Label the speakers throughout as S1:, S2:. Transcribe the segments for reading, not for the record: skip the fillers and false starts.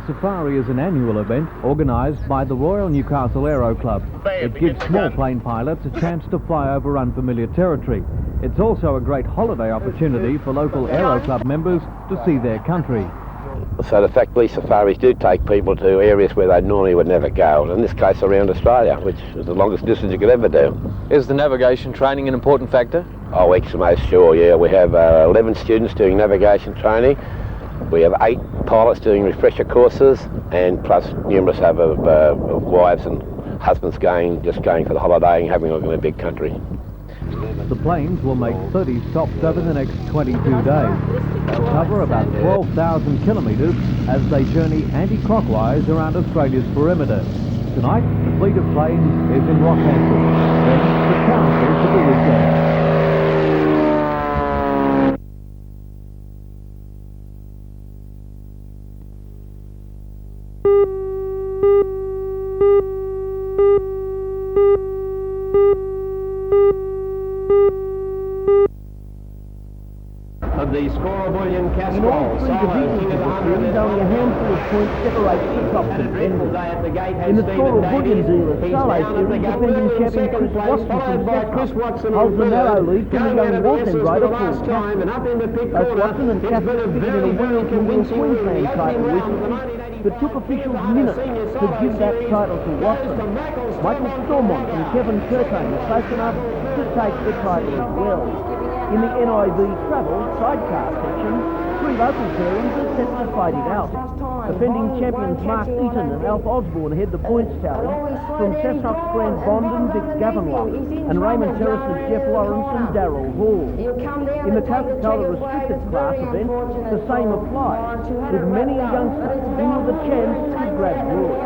S1: Safari is an annual event organised by the Royal Newcastle Aero Club. It gives small plane pilots a chance to fly over unfamiliar territory. It's also a great holiday opportunity for local Aero Club members to see their country.
S2: So the fact these safaris do take people to areas where they normally would never go, in this case around Australia, which is the longest distance you could ever do.
S3: Is the navigation training an important factor?
S2: Oh, most sure, yeah. We have 11 students doing navigation training. We have 8 pilots doing refresher courses, and plus numerous other wives and husbands going for the holiday and having a look in a big country.
S1: The planes will make 30 stops over the next 22 days. They'll cover about 12,000 kilometres as they journey anti-clockwise around Australia's perimeter. Tonight, the fleet of planes is in Rockhampton. Then, the council for the weekend.
S4: Of the score bullion
S5: In all
S4: casserole,
S5: three divisions of the series, only a handful of points separate the top contenders. In the score of bullion dealer solo series, defending champion Chris Watson holds the narrow lead from the young Walton rider Paul Casper. Both Watson and Casper figured in a World Champion Queensland title recently, but took officials minutes to give that title to Watson. Michael Stormont and Kevin Curtain are close enough to take the title as well. In the NIV Travel sidecar section, 3 local pairings are set to fight it out. Defending champions Mark Eaton and Alf Osborne head the points tally from Cessnock's Grant Bond and Vic Gavenlock, and Raymond Terrace's Jeff Lawrence and Darryl Hall. In the Coca-Cola restricted class event, the same applies, with many a youngster in with a chance to grab glory.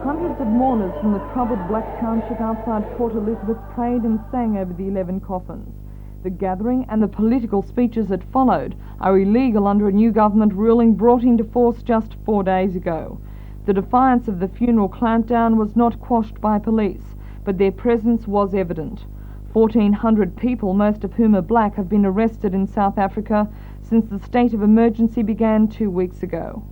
S6: Hundreds of mourners from the troubled Black Township outside Port Elizabeth prayed and sang over the 11 coffins. The gathering and the political speeches that followed are illegal under a new government ruling brought into force just 4 days ago. The defiance of the funeral clampdown was not quashed by police, but their presence was evident. 1,400 people, most of whom are black, have been arrested in South Africa since the state of emergency began 2 weeks ago.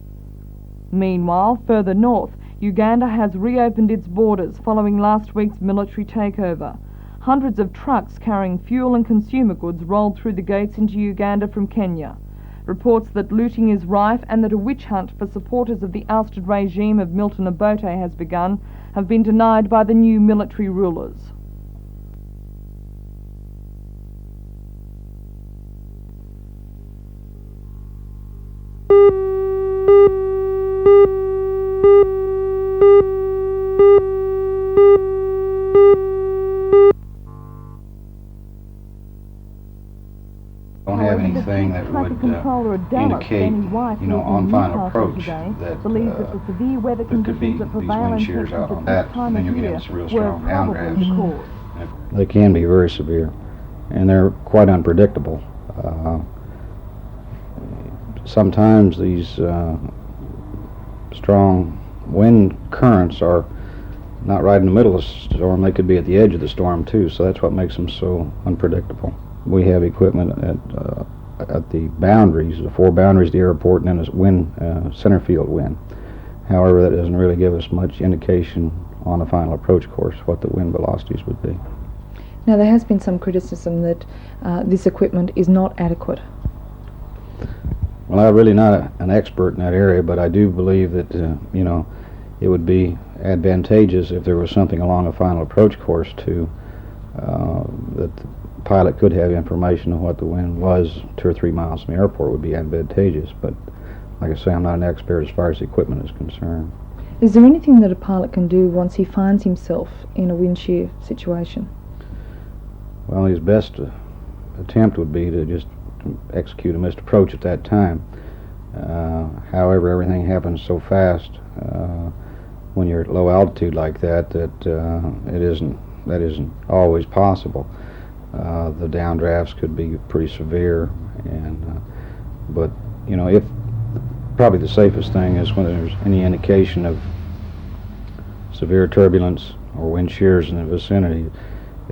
S6: Meanwhile, further north, Uganda has reopened its borders following last week's military takeover. Hundreds of trucks carrying fuel and consumer goods rolled through the gates into Uganda from Kenya. Reports that looting is rife and that a witch hunt for supporters of the ousted regime of Milton Obote has begun have been denied by the new military rulers.
S7: Don't have anything that would indicate, on final approach that there could be these wind shears out on that, and then you're getting some real strong downdrafts.
S8: They can be very severe, and they're quite unpredictable. Sometimes these strong wind currents are not right in the middle of the storm. They could be at the edge of the storm too, so that's what makes them so unpredictable. We have equipment at the boundaries, the 4 boundaries of the airport, and then a wind, center field wind. However, that doesn't really give us much indication on the final approach course what the wind velocities would be.
S6: Now, there has been some criticism that this equipment is not adequate.
S8: Well, I'm really not an expert in that area, but I do believe that, it would be advantageous if there was something along a final approach course to that the pilot could have information on what the wind was 2 or 3 miles from the airport would be advantageous. But like I say, I'm not an expert as far as the equipment is concerned.
S6: Is there anything that a pilot can do once he finds himself in a wind shear situation?
S8: Well, his best attempt would be to just execute a missed approach at that time. However, everything happens so fast when you're at low altitude like that that isn't always possible. The downdrafts could be pretty severe, but if probably the safest thing is when there's any indication of severe turbulence or wind shears in the vicinity,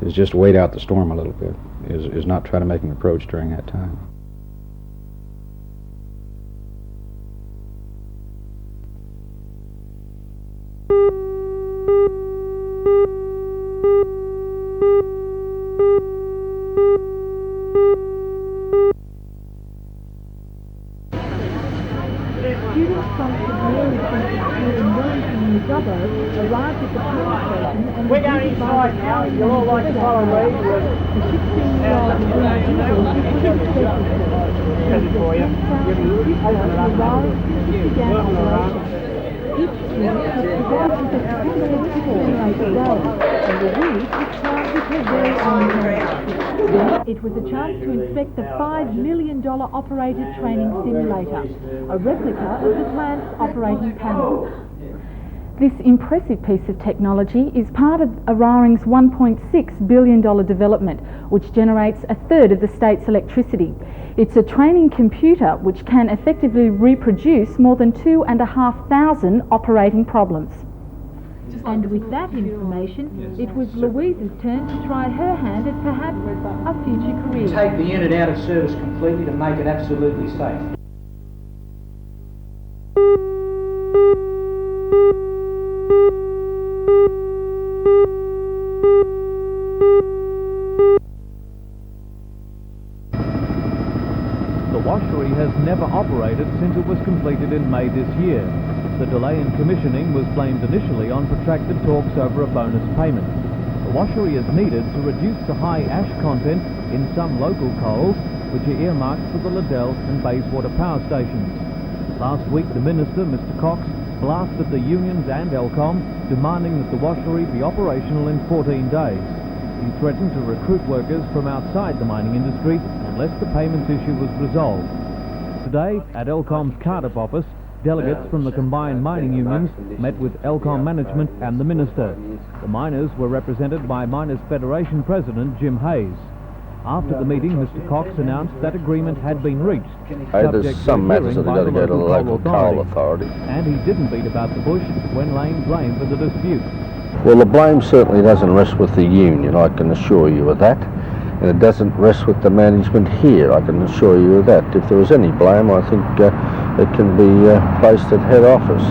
S8: is just wait out the storm a little bit, is not try to make an approach during that time.
S4: Students from St Mary's Central School in Wellington, New Dubbo, arrived at the police station and
S5: We're going inside now. You'll all like to follow me.
S4: The 16-year-old Each student was provided with a tablet to simulate the role, and the week was charged with her very own hand. It was a chance to inspect the $5 million operated training simulator, a replica of the plant's operating panel.
S9: This impressive piece of technology is part of Eraring's $1.6 billion development, which generates a third of the state's electricity. It's a training computer which can effectively reproduce more than 2,500 operating problems.
S4: And with that information, it was Louise's turn to try her hand at perhaps a future career.
S5: Take the unit out of service completely to make it absolutely safe.
S1: The washery has never operated since it was completed in May this year. The delay in commissioning was blamed initially on protracted talks over a bonus payment. The washery is needed to reduce the high ash content in some local coals, which are earmarked for the Liddell and Bayswater power stations. Last week, the Minister, Mr Cox, blasted the unions and Elcom, demanding that the washery be operational in 14 days. He threatened to recruit workers from outside the mining industry unless the payments issue was resolved. Today, at Elcom's Cardiff office, delegates from the combined mining unions met with Elcom management and the Minister. The miners were represented by Miners Federation President Jim Hayes. After the meeting, Mr Cox announced that agreement had been reached.
S2: There's some matters that have got to go to the local coal authority.
S1: And he didn't beat about the bush when laying blame for the dispute.
S2: Well, the blame certainly doesn't rest with the union, I can assure you of that. And it doesn't rest with the management here, I can assure you of that. If there was any blame, I think it can be placed at head office.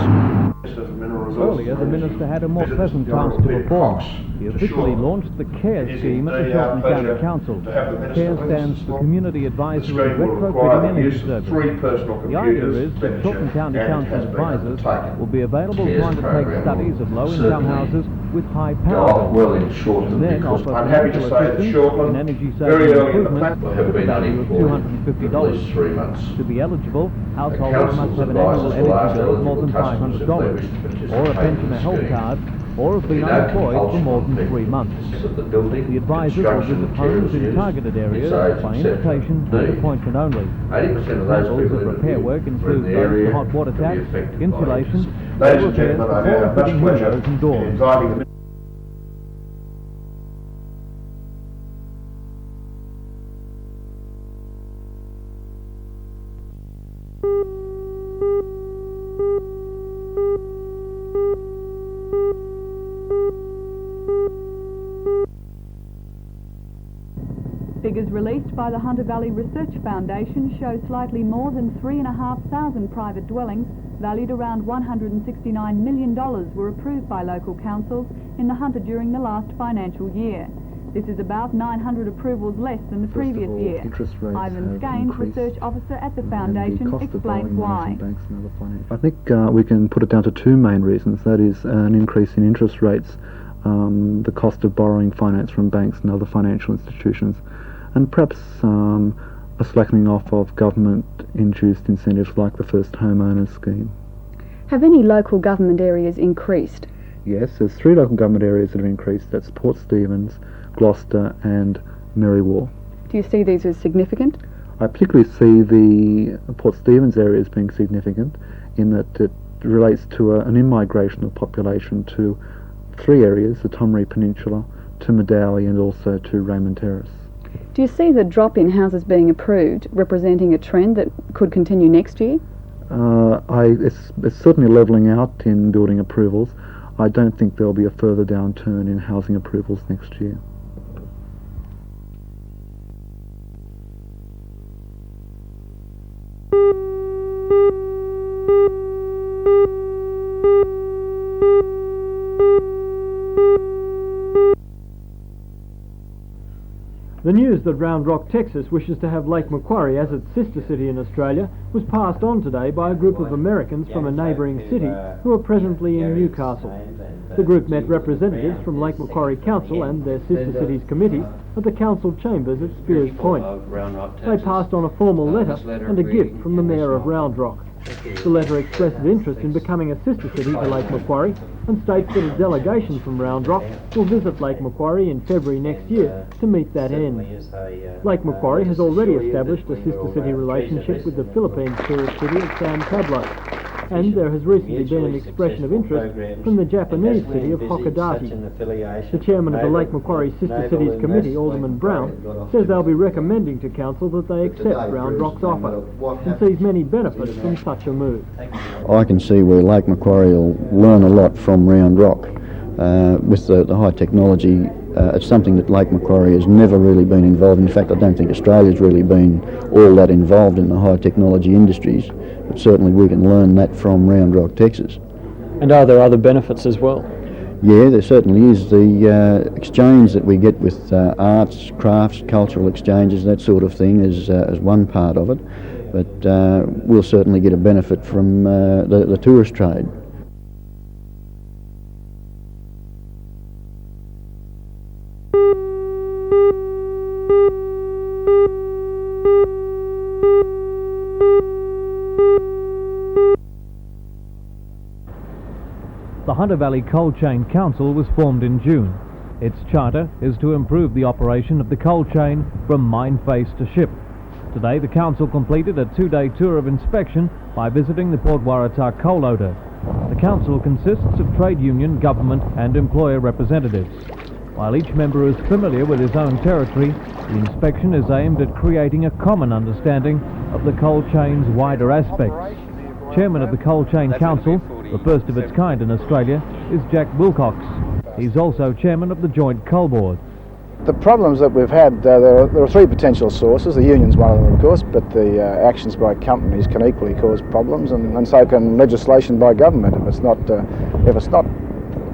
S1: Earlier, the Minister had a more pleasant task to perform. He officially launched the CARE scheme at the Shorten County Council. CARE stands for Community Advisory Retrofitting Energy Service. The idea is that Shorten County Council advisors will be available to undertake studies of low-income houses with high power bills, and then offer financial assistance in energy-saving improvements to the value of $250. To be eligible, householders must have an annual energy bill of more than $500, or a pensioner health card, or have been unemployed for more than 3 months. The advisors will visit homes in targeted areas by invitation and appointment only. Examples of repair work include those for hot water taps, insulation, or repairs for fitting windows and doors.
S6: Figures released by the Hunter Valley Research Foundation show slightly more than 3,500 private dwellings, valued around $169 million, were approved by local councils in the Hunter during the last financial year. This is about 900 approvals less than the previous year. Ivan Skanes, Research Officer at the Foundation, explains why.
S10: I think we can put it down to two main reasons. That is an increase in interest rates, the cost of borrowing finance from banks and other financial institutions, and perhaps a slackening off of government-induced incentives like the First Homeowners Scheme.
S9: Have any local government areas increased?
S10: Yes, there's 3 local government areas that have increased. That's Port Stephens, Gloucester and Merriwar.
S9: Do you see these as significant?
S10: I particularly see the Port Stephens area as being significant in that it relates to an in-migration of population to 3 areas, the Tomrey Peninsula, to Medowie and also to Raymond Terrace.
S11: Do you see the drop in houses being approved representing a trend that could continue next year?
S10: It's certainly levelling out in building approvals. I don't think there'll be a further downturn in housing approvals next year.
S12: The news that Round Rock, Texas wishes to have Lake Macquarie as its sister city in Australia was passed on today by a group of Americans from a neighbouring city who are presently in Newcastle. The group met representatives from Lake Macquarie Council and their sister cities committee at the council chambers at Spears Point. They passed on a formal letter and a gift from the Mayor of Round Rock. The letter expresses interest in becoming a sister city to Lake Macquarie and states that a delegation from Round Rock will visit Lake Macquarie in February next year to meet that end. Lake Macquarie has already established a sister city relationship with the Philippines tourist city of San Pablo, and there has recently been an expression of interest from the Japanese city of Hakodate. The chairman of the Lake Macquarie Sister Cities Committee, Alderman Brown, says they'll be recommending to Council that they accept Round Rock's offer and sees many benefits from such a move.
S8: I can see where Lake Macquarie will learn a lot from Round Rock. With the high technology, it's something that Lake Macquarie has never really been involved in. In fact, I don't think Australia's really been all that involved in the high technology industries, but certainly we can learn that from Round Rock, Texas.
S3: And are there other benefits as well?
S8: Yeah, there certainly is. The exchange that we get with arts, crafts, cultural exchanges, that sort of thing is one part of it, but we'll certainly get a benefit from the tourist trade.
S1: The Hunter Valley Coal Chain Council was formed in June. Its charter is to improve the operation of the coal chain from mine face to ship. Today the council completed a 2-day tour of inspection by visiting the Port Waratah coal loader. The council consists of trade union, government and employer representatives. While each member is familiar with his own territory, the inspection is aimed at creating a common understanding of the coal chain's wider aspects. Chairman of the Coal Chain Council, the first of its kind in Australia, is Jack Wilcox. He's also chairman of the Joint Coal Board.
S13: The problems that we've had, there are three potential sources. The union's one of them, of course, but the actions by companies can equally cause problems, and so can legislation by government if it's not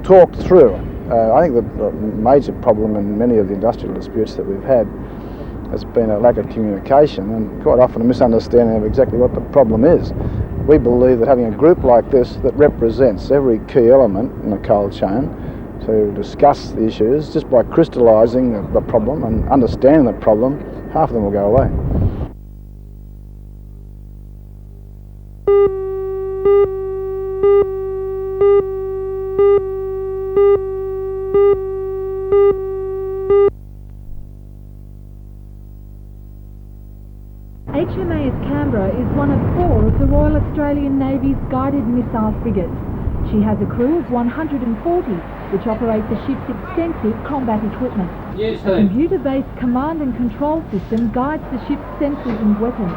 S13: talked through. I think the major problem in many of the industrial disputes that we've had has been a lack of communication and quite often a misunderstanding of exactly what the problem is. We believe that having a group like this that represents every key element in the coal chain to discuss the issues, just by crystallising the problem and understanding the problem, half of them will go away.
S4: HMAS Canberra is one of 4 of the Royal Australian Navy's guided missile frigates. She has a crew of 140, which operate the ship's extensive combat equipment. A computer-based command and control system guides the ship's sensors and weapons.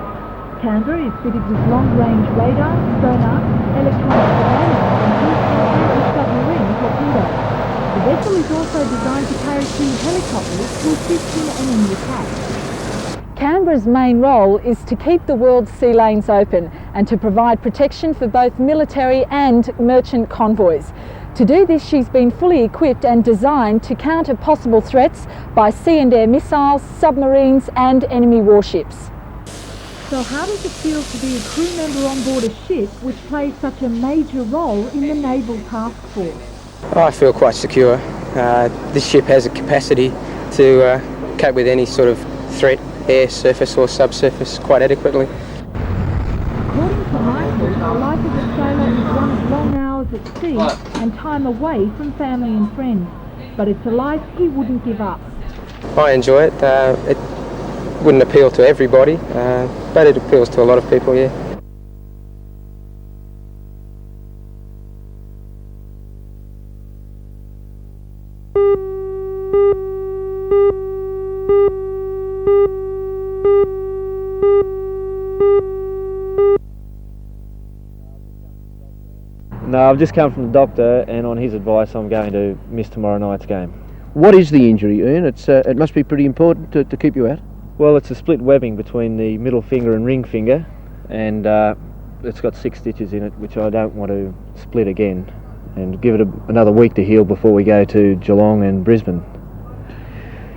S4: Canberra is fitted with long-range radar, sonar, electronic surveillance and anti-submarine torpedoes. The vessel is also designed to carry 2 helicopters to assist in enemy attacks.
S9: Canberra's main role is to keep the world's sea lanes open and to provide protection for both military and merchant convoys. To do this, she's been fully equipped and designed to counter possible threats by sea and air missiles, submarines and enemy warships.
S4: So how does it feel to be a crew member on board a ship which plays such a major role in the Naval Task Force?
S14: I feel quite secure. This ship has a capacity to cope with any sort of threat, air, surface or subsurface, quite adequately.
S4: According to Michael, the life of a sailor is one of long hours at sea and time away from family and friends. But it's a life he wouldn't give up.
S14: I enjoy it. It wouldn't appeal to everybody, but it appeals to a lot of people, yeah.
S15: No, I've just come from the doctor, and on his advice I'm going to miss tomorrow night's game.
S16: What is the injury, Ian? It must be pretty important to keep you out.
S15: Well, it's a split webbing between the middle finger and ring finger, and it's got 6 stitches in it, which I don't want to split again, and give it another week to heal before we go to Geelong and Brisbane.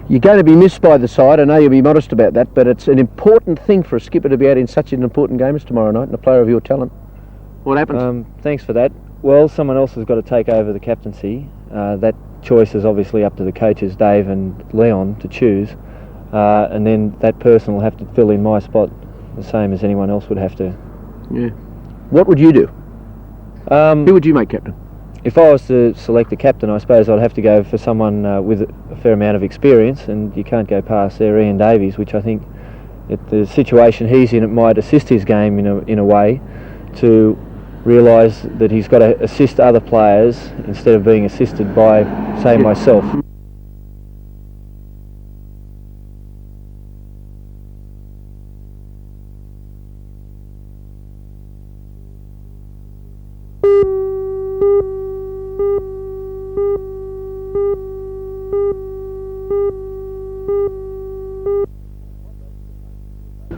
S16: You're going to be missed by the side. I know you'll be modest about that, but it's an important thing for a skipper to be out in such an important game as tomorrow night, and a player of your talent. What happens?
S15: Thanks for that. Well, someone else has got to take over the captaincy. That choice is obviously up to the coaches, Dave and Leon, to choose, and then that person will have to fill in my spot the same as anyone else would have to.
S16: Yeah. What would you do? Who would you make captain?
S15: If I was to select a captain, I suppose I'd have to go for someone with a fair amount of experience, and you can't go past there Ian Davies, which I think the situation he's in, it might assist his game in a way to realise that he's got to assist other players instead of being assisted by, say, myself.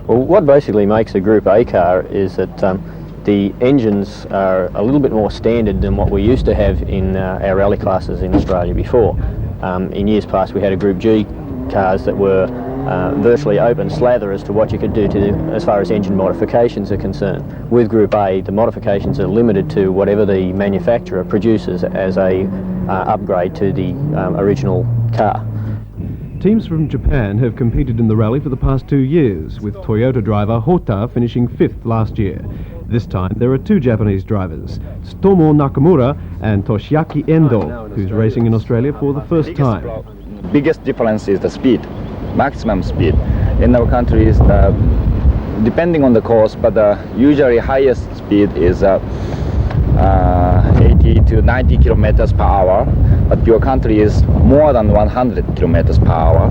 S3: Well, what basically makes a Group A car is that the engines are a little bit more standard than what we used to have in our rally classes in Australia before. In years past we had a Group G cars that were virtually open slather as to what you could do as far as engine modifications are concerned. With Group A, the modifications are limited to whatever the manufacturer produces as a upgrade to the original car.
S17: Teams from Japan have competed in the rally for the past 2 years, with Toyota driver Hota finishing 5th last year. This time there are 2 Japanese drivers, Tsutomu Nakamura and Toshiaki Endo, who's racing in Australia for the first time.
S18: Biggest difference is the speed, maximum speed. In our country is depending on the course, but usually highest speed is 80 to 90 kilometers per hour, but your country is more than 100 kilometers per hour.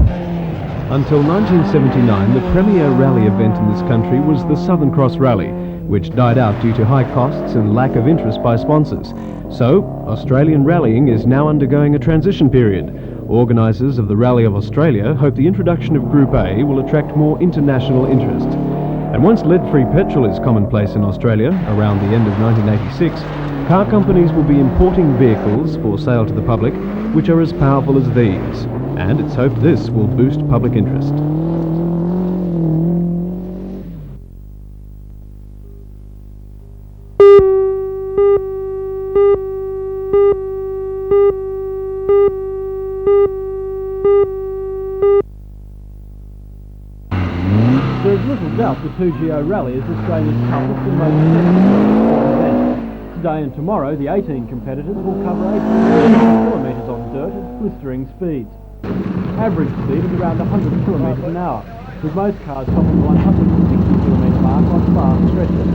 S17: Until 1979, the premier rally event in this country was the Southern Cross Rally, which died out due to high costs and lack of interest by sponsors. So, Australian rallying is now undergoing a transition period. Organisers of the Rally of Australia hope the introduction of Group A will attract more international interest. And once lead-free petrol is commonplace in Australia, around the end of 1986, car companies will be importing vehicles for sale to the public, which are as powerful as these. And it's hoped this will boost public interest.
S12: There is little doubt the 2GO Rally is Australia's toughest and most technical event. Today and tomorrow, the 18 competitors will cover 8 kilometres on dirt at blistering speeds. Average speed is around 100 kilometres an hour, with most cars topping the 160 km mark on fast stretches.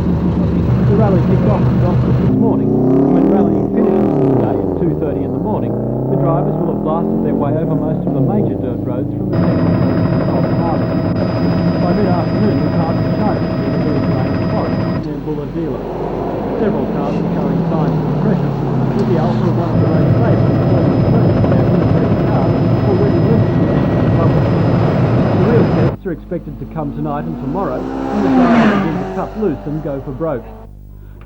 S12: The rally kicked off at August this morning, and when rallying finishes today at 2:30 in the morning, the drivers will have blasted their way over most of the major dirt roads from the Torres to Harbour. By mid-afternoon, the cars were charged to the village lane of Torres near Bulla Dealer. Several cars are showing signs of depression, with the Alpha of one of the road favourites, their military car, already linked to the public. The real tests are expected to come tonight and tomorrow, when the drivers begin to cut loose and go for broke.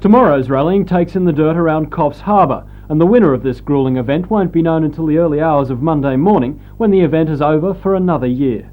S12: Tomorrow's rallying takes in the dirt around Coffs Harbour, and the winner of this gruelling event won't be known until the early hours of Monday morning, when the event is over for another year.